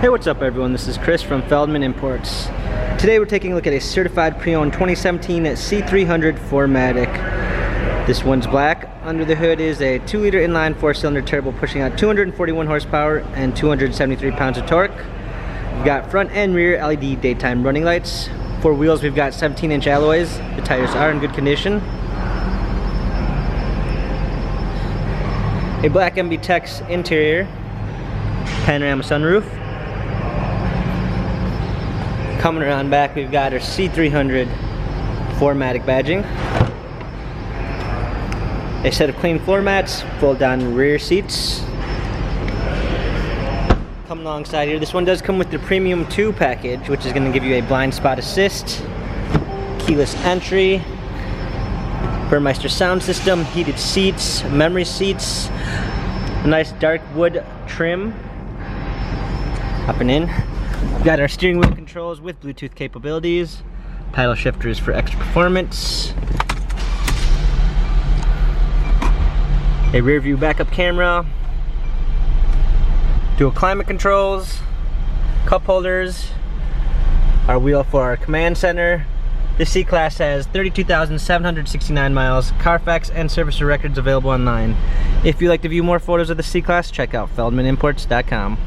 Hey, what's up everyone? This is Chris from Feldmann Imports. Today we're taking a look at a certified pre-owned 2017 C300 4MATIC. This one's black. Under the hood is a 2-liter inline 4-cylinder turbo pushing out 241 horsepower and 273 pounds of torque. We've got front and rear LED daytime running lights. For wheels we've got 17-inch alloys. The tires are in good condition. A black MB-Tex interior. Panorama sunroof. Coming around back, we've got our C300 4MATIC badging. A set of clean floor mats, fold down rear seats. Come alongside here, this one does come with the Premium 2 package, which is going to give you a blind spot assist, keyless entry, Burmeister sound system, heated seats, memory seats, a nice dark wood trim. Up and in. We've got our steering wheel controls with Bluetooth capabilities, paddle shifters for extra performance, a rear view backup camera, dual climate controls, cup holders, our wheel for our command center. This C-Class has 32,769 miles, Carfax and servicer records available online. If you'd like to view more photos of the C-Class, check out feldmanimports.com.